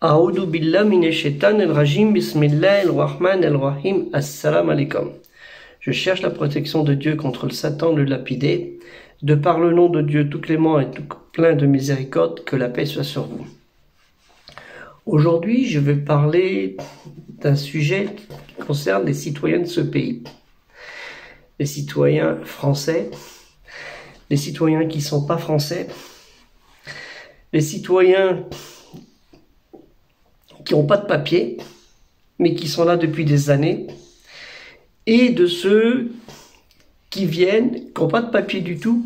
A'oudou billah minash shaitanir rajim, bismillahir rahmanir rahim, assalamu alaikum. Je cherche la protection de Dieu contre le Satan, le lapidé. De par le nom de Dieu tout clément et tout plein de miséricorde, que la paix soit sur vous. Aujourd'hui, je vais parler d'un sujet qui concerne les citoyens de ce pays. Les citoyens français, les citoyens qui ne sont pas français, les citoyens qui n'ont pas de papier, mais qui sont là depuis des années, et de ceux qui viennent, qui n'ont pas de papier du tout,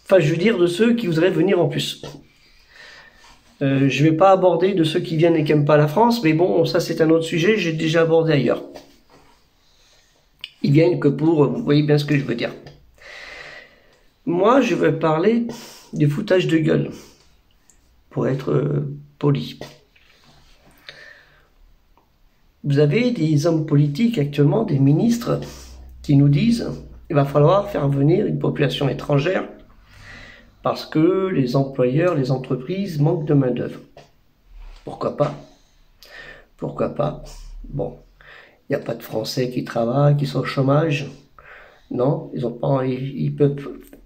enfin je veux dire de ceux qui voudraient venir en plus. Je ne vais pas aborder de ceux qui viennent et qui n'aiment pas la France, mais bon, ça c'est un autre sujet, j'ai déjà abordé ailleurs. Ils viennent que pour, vous voyez bien ce que je veux dire. Moi, je vais parler du foutage de gueule, pour être poli. Vous avez des hommes politiques actuellement, des ministres, qui nous disent qu'il va falloir faire venir une population étrangère parce que les employeurs, les entreprises manquent de main-d'œuvre. Pourquoi pas? Pourquoi pas? Bon, il n'y a pas de Français qui travaillent, qui sont au chômage. Non, ils peuvent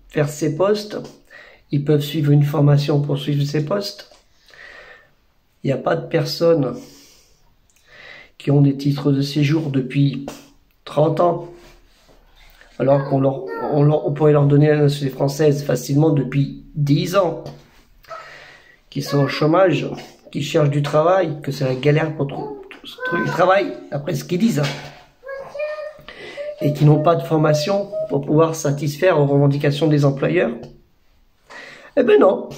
faire ces postes. Ils peuvent suivre une formation pour suivre ces postes. Il n'y a pas de personnes qui ont des titres de séjour depuis 30 ans, alors qu'on pourrait leur donner la nationalité française facilement depuis 10 ans, qui sont au chômage, qui cherchent du travail, que c'est la galère pour trouver du travail, après ce qu'ils disent, et qui n'ont pas de formation pour pouvoir satisfaire aux revendications des employeurs. Eh ben non.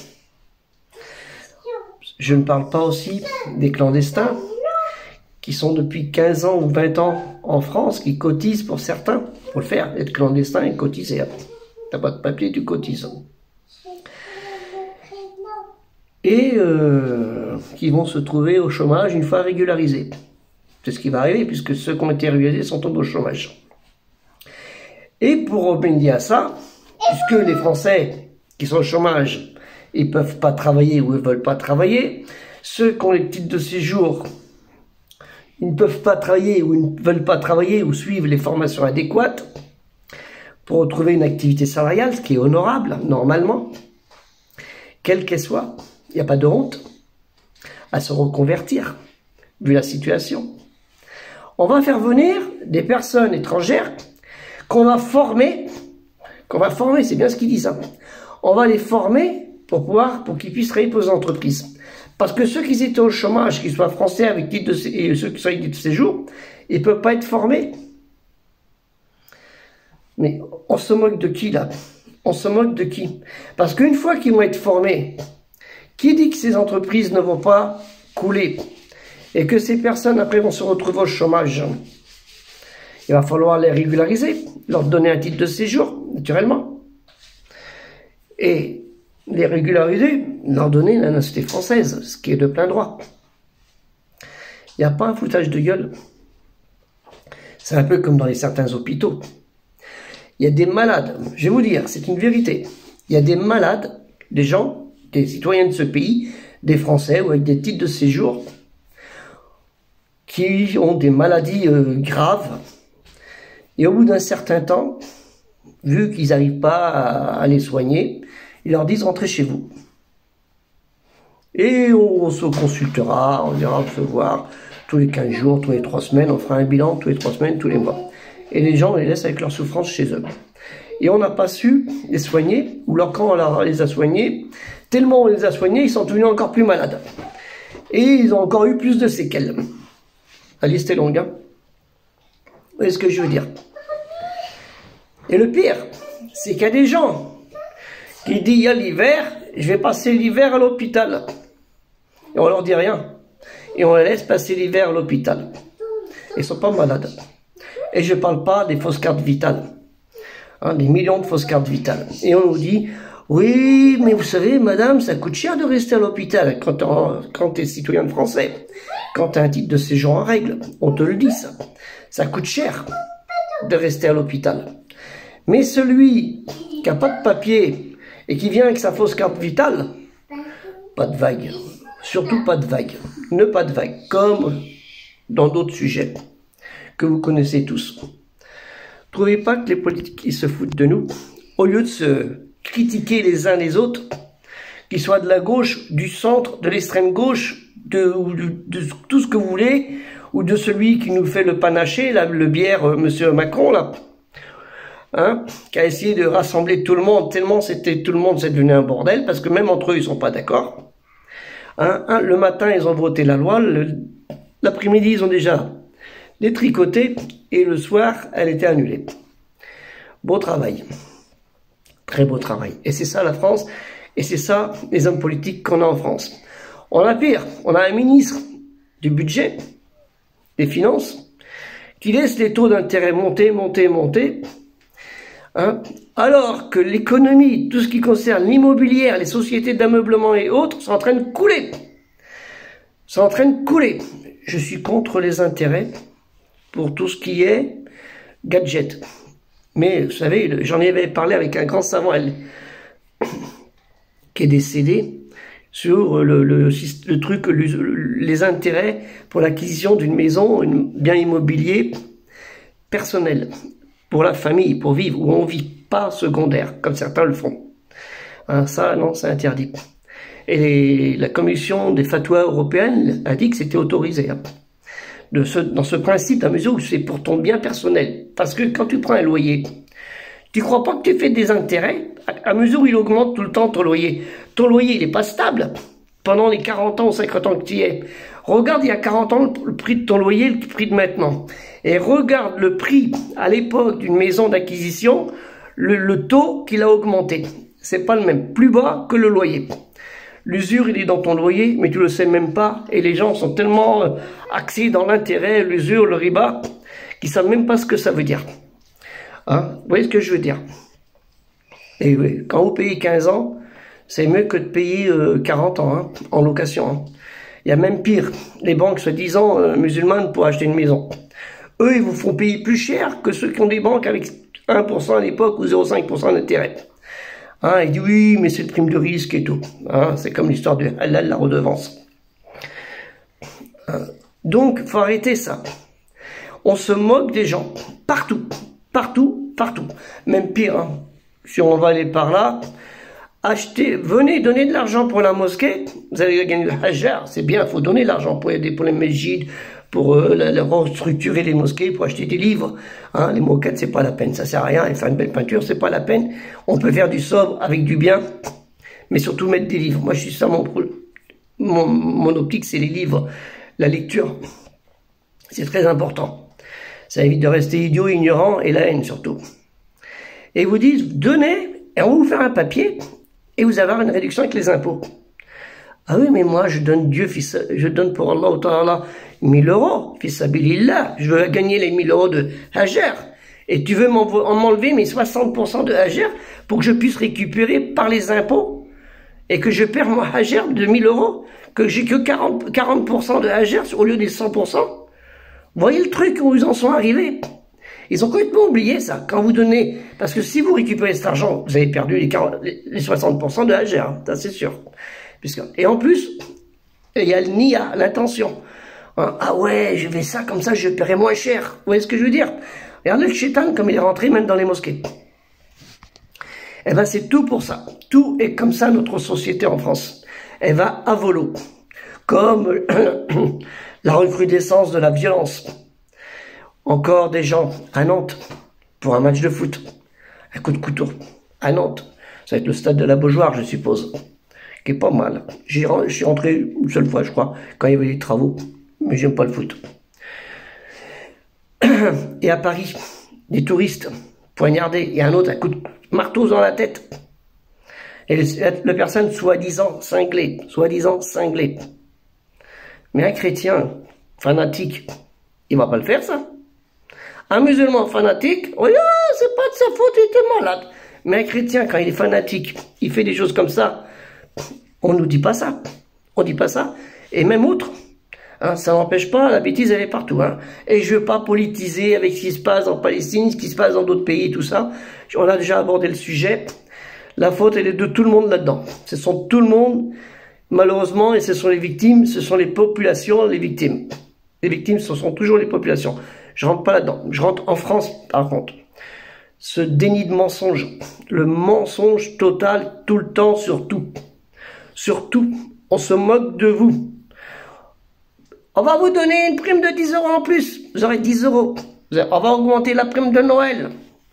Je ne parle pas aussi des clandestins qui sont depuis 15 ans ou 20 ans en France, qui cotisent pour certains, pour le faire, être clandestin et cotiser. T'as pas de papier, tu cotises. Et qui vont se trouver au chômage une fois régularisés. C'est ce qui va arriver, puisque ceux qui ont été régularisés sont tombés au chômage. Et pour remédier à ça, puisque les Français qui sont au chômage, ils ne peuvent pas travailler ou ils ne veulent pas travailler, ceux qui ont les titres de séjour, ils ne peuvent pas travailler ou ils ne veulent pas travailler ou suivre les formations adéquates pour retrouver une activité salariale, ce qui est honorable, normalement, quelle qu'elle soit. Il n'y a pas de honte à se reconvertir, vu la situation. On va faire venir des personnes étrangères qu'on va former, c'est bien ce qu'ils disent, hein. On va les former pour qu'ils puissent travailler pour les entreprises. Parce que ceux qui étaient au chômage, qu'ils soient français avec titre de séjour, et ceux qui sont avec titre de séjour, ils ne peuvent pas être formés. Mais on se moque de qui là? On se moque de qui? Parce qu'une fois qu'ils vont être formés, qui dit que ces entreprises ne vont pas couler et que ces personnes après vont se retrouver au chômage? Il va falloir les régulariser, leur donner un titre de séjour, naturellement. Et les régulariser, leur donner la nationalité française, ce qui est de plein droit. Il n'y a pas un foutage de gueule. C'est un peu comme dans certains hôpitaux. Il y a des malades, je vais vous dire, c'est une vérité. Il y a des malades, des gens, des citoyens de ce pays, des Français ou avec des titres de séjour, qui ont des maladies graves. Et au bout d'un certain temps, vu qu'ils n'arrivent pas à les soigner, ils leur disent rentrez chez vous. Et on se consultera, on ira se voir tous les 15 jours, tous les 3 semaines, on fera un bilan tous les 3 semaines, tous les mois. Et les gens, on les laisse avec leur souffrance chez eux. Et on n'a pas su les soigner, ou alors quand on les a soignés, tellement on les a soignés, ils sont devenus encore plus malades. Et ils ont encore eu plus de séquelles. La liste est longue, hein. Vous voyez ce que je veux dire? Et le pire, c'est qu'il y a des gens qui disent, il y a l'hiver, je vais passer l'hiver à l'hôpital. Et on leur dit rien. Et on les laisse passer l'hiver à l'hôpital. Ils ne sont pas malades. Et je ne parle pas des fausses cartes vitales. Hein, des millions de fausses cartes vitales. Et on nous dit, oui, mais vous savez, madame, ça coûte cher de rester à l'hôpital quand tu es citoyen français. Quand tu as un titre de séjour en règle, on te le dit ça. Ça coûte cher de rester à l'hôpital. Mais celui qui n'a pas de papier et qui vient avec sa fausse carte vitale, pas de vague. Surtout pas de vagues. Ne pas de vagues, comme dans d'autres sujets que vous connaissez tous. Trouvez pas que les politiques ils se foutent de nous, au lieu de se critiquer les uns les autres, qu'ils soient de la gauche, du centre, de l'extrême gauche, de tout ce que vous voulez, ou de celui qui nous fait le panaché, là, le bière, monsieur Macron, là, hein, qui a essayé de rassembler tout le monde, tellement c'était tout le monde, c'est devenu un bordel, parce que même entre eux, ils sont pas d'accord. Hein, le matin, ils ont voté la loi, l'après-midi, ils ont déjà détricoté, et le soir, elle était annulée. Beau travail. Très beau travail. Et c'est ça la France, et c'est ça les hommes politiques qu'on a en France. On a pire, on a un ministre du budget, des finances, qui laisse les taux d'intérêt monter, monter, monter, hein, alors que l'économie, tout ce qui concerne l'immobilière, les sociétés d'ameublement et autres, sont en train de couler. Sont en train de couler. Je suis contre les intérêts pour tout ce qui est gadget. Mais, vous savez, j'en avais parlé avec un grand savant qui est décédé sur le truc, les intérêts pour l'acquisition d'une maison, un bien immobilier personnel, pour la famille, pour vivre, où on vit, pas secondaire, comme certains le font. Hein, ça, non, c'est interdit. Et la commission des fatwas européennes a dit que c'était autorisé. Hein, dans ce principe, à mesure où c'est pour ton bien personnel. Parce que quand tu prends un loyer, tu crois pas que tu fais des intérêts à mesure où il augmente tout le temps ton loyer. Ton loyer, il n'est pas stable pendant les 40 ans ou 50 ans que tu y es. Regarde il y a 40 ans le prix de ton loyer, le prix de maintenant. Et regarde le prix à l'époque d'une maison d'acquisition, le taux qu'il a augmenté. C'est pas le même, plus bas que le loyer. L'usure, il est dans ton loyer, mais tu le sais même pas. Et les gens sont tellement axés dans l'intérêt, l'usure, le riba, qu'ils savent même pas ce que ça veut dire. Hein? Vous voyez ce que je veux dire? Et oui, quand vous payez 15 ans, c'est mieux que de payer 40 ans hein, en location. Hein. Il y a même pire, les banques soi-disant musulmanes pour acheter une maison. Eux, ils vous font payer plus cher que ceux qui ont des banques avec 1% à l'époque ou 0,5% d'intérêt. Hein, il dit oui, mais c'est le prime de risque et tout. Hein, c'est comme l'histoire de halal, la redevance. Donc, faut arrêter ça. On se moque des gens, partout, partout, partout. Même pire, hein. Si on va aller par là, achetez, venez donner de l'argent pour la mosquée, vous allez gagner le hajar, c'est bien, il faut donner l'argent pour aider pour les mesjids, pour restructurer les mosquées, pour acheter des livres. Hein, les moquettes, c'est pas la peine, ça sert à rien, et faire une belle peinture, c'est pas la peine. On peut faire du sobre avec du bien, mais surtout mettre des livres. Moi, je suis ça, mon optique, c'est les livres, la lecture. C'est très important. Ça évite de rester idiot, ignorant, et la haine surtout. Et ils vous disent, donnez, et on va vous faire un papier, et vous avez une réduction avec les impôts. Ah oui, mais moi, je donne je donne pour Allah, ta'ala, 1000 euros, fisabilillah, je veux gagner les 1000 euros de hajar. Et tu veux m'enlever mes 60% de hajar pour que je puisse récupérer par les impôts, et que je perds mon hajar de 1000 euros, que j'ai que 40% de hajar au lieu des 100%. Vous voyez le truc où ils en sont arrivés? Ils ont complètement oublié ça. Quand vous donnez, parce que si vous récupérez cet argent, vous avez perdu les 60% de hajar, hein, ça c'est sûr. Et en plus, il y a le niya, l'intention. Hein, ah ouais, je vais ça, comme ça je paierai moins cher. Vous voyez ce que je veux dire? Regardez le shaitan comme il est rentré même dans les mosquées. Eh ben c'est tout pour ça. Tout est comme ça notre société en France. Elle va à volo. Comme la recrudescence de la violence. Encore des gens à Nantes pour un match de foot. Un coup de couteau à Nantes. Ça va être le stade de la Beaujoire, je suppose. Qui est pas mal. Je suis rentré une seule fois, je crois, quand il y avait des travaux. Mais j'aime pas le foot. Et à Paris, des touristes poignardés. Il y a un autre, un coup de marteau dans la tête. Et la personne soi-disant cinglée. Soi-disant cinglée. Mais un chrétien fanatique, il va pas le faire, ça. Un musulman fanatique, oh, c'est pas de sa faute, il était malade. Mais un chrétien, quand il est fanatique, il fait des choses comme ça, on nous dit pas ça. On dit pas ça. Et même autre, hein, ça n'empêche pas, la bêtise elle est partout. Hein. Et je veux pas politiser avec ce qui se passe en Palestine, ce qui se passe dans d'autres pays, tout ça. On a déjà abordé le sujet. La faute elle est de tout le monde là-dedans. Ce sont tout le monde. malheureusement, et ce sont les victimes, ce sont les populations, les victimes. Les victimes, ce sont toujours les populations. Je rentre pas là-dedans. Je rentre en France, par contre. Ce déni de mensonge, le mensonge total, tout le temps, sur tout. Sur tout. On se moque de vous. On va vous donner une prime de 10 € en plus. Vous aurez 10 €. On va augmenter la prime de Noël.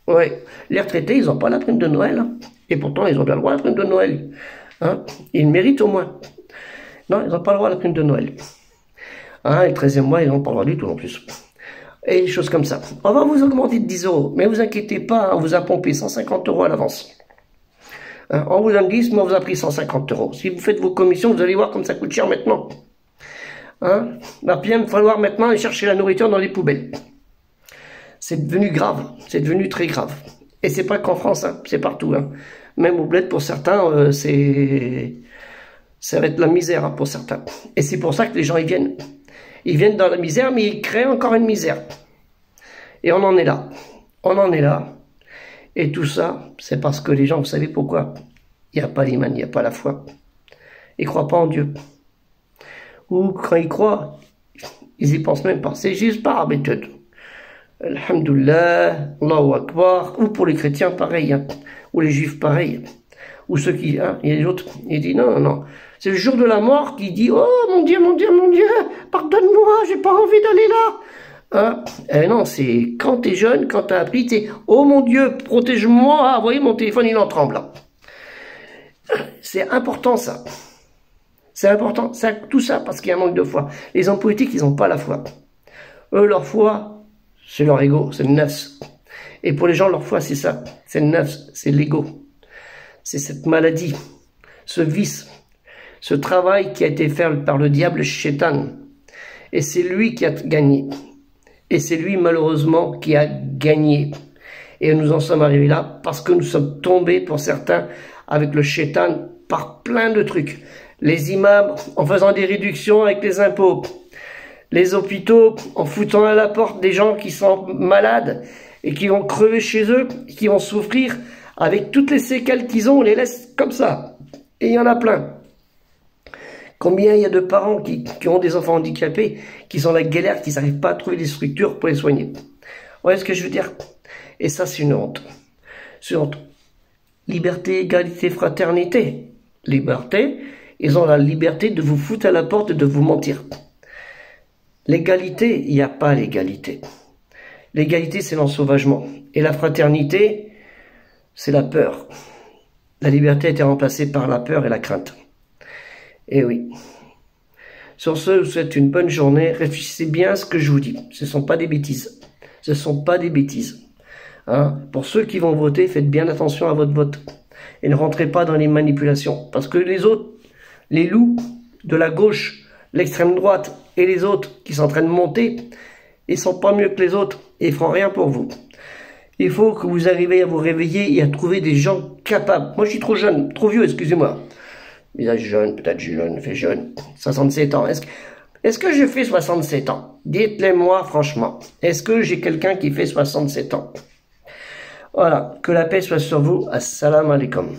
Oui. Les retraités, ils n'ont pas la prime de Noël. Et pourtant, ils ont bien le droit à la prime de Noël. Hein? Ils le méritent au moins. Non, ils n'ont pas le droit à la prime de Noël. Hein, et le 13e mois, ils n'ont pas le droit du tout en plus. Et des choses comme ça. On va vous augmenter de 10 €. Mais vous inquiétez pas, on vous a pompé 150 € à l'avance. Hein, on vous donne 10, mais on vous a pris 150 €. Si vous faites vos commissions, vous allez voir comme ça coûte cher maintenant. Hein, il va bien falloir maintenant aller chercher la nourriture dans les poubelles. C'est devenu grave. C'est devenu très grave. Et c'est pas qu'en France, hein, c'est partout. Hein. Même au bled, pour certains, ça va être la misère hein, pour certains. Et c'est pour ça que les gens, ils viennent. Ils viennent dans la misère, mais ils créent encore une misère. Et on en est là. On en est là. Et tout ça, c'est parce que les gens, vous savez pourquoi? Il n'y a pas l'iman, il n'y a pas la foi. Ils ne croient pas en Dieu. Ou quand ils croient, ils y pensent même pas. C'est juste par habitude. Alhamdulillah, Allahu Akbar. Ou pour les chrétiens, pareil. Hein. Ou les juifs, pareil. Ou ceux qui... Hein, il y a les autres, ils disent non, non, non. C'est le jour de la mort qui dit « Oh, mon Dieu, mon Dieu, mon Dieu, pardonne-moi, j'ai pas envie d'aller là. » Hein? Eh non, c'est quand t'es jeune, quand t'as appris, c'est « Oh, mon Dieu, protège-moi. » Ah, vous voyez, mon téléphone, il en tremble. C'est important, ça. C'est important, tout ça, parce qu'il y a un manque de foi. Les hommes politiques, ils n'ont pas la foi. Eux, leur foi, c'est leur ego, c'est le nafs. Et pour les gens, leur foi, c'est ça. C'est le nafs, c'est l'ego. C'est cette maladie, ce vice. Ce travail qui a été fait par le diable Shaitan. Et c'est lui qui a gagné. Et c'est lui, malheureusement, qui a gagné. Et nous en sommes arrivés là parce que nous sommes tombés, pour certains, avec le Shaitan, par plein de trucs. Les imams, en faisant des réductions avec les impôts. Les hôpitaux, en foutant à la porte des gens qui sont malades et qui vont crever chez eux, qui vont souffrir avec toutes les séquelles qu'ils ont, on les laisse comme ça. Et il y en a plein. Combien il y a de parents qui ont des enfants handicapés, qui sont la galère, qui n'arrivent pas à trouver des structures pour les soigner. Vous voyez ce que je veux dire? Et ça, c'est une honte. C'est une honte. Liberté, égalité, fraternité. Liberté, ils ont la liberté de vous foutre à la porte et de vous mentir. L'égalité, il n'y a pas l'égalité. L'égalité, c'est l'ensauvagement. Et la fraternité, c'est la peur. La liberté a été remplacée par la peur et la crainte. Et oui. Sur ce, je vous souhaite une bonne journée. Réfléchissez bien à ce que je vous dis. Ce ne sont pas des bêtises. Ce ne sont pas des bêtises. Hein? Pour ceux qui vont voter, faites bien attention à votre vote. Et ne rentrez pas dans les manipulations. Parce que les autres, les loups de la gauche, l'extrême droite et les autres qui sont en train de monter, ils ne sont pas mieux que les autres. Et ils ne feront rien pour vous. Il faut que vous arriviez à vous réveiller et à trouver des gens capables. Moi, je suis trop jeune, trop vieux, excusez-moi. Visage jeune, peut-être jeune, fait jeune, 67 ans. Est-ce que je fais 67 ans? Dites-le moi franchement. Est-ce que j'ai quelqu'un qui fait 67 ans? Voilà, que la paix soit sur vous. Assalamu alaikum.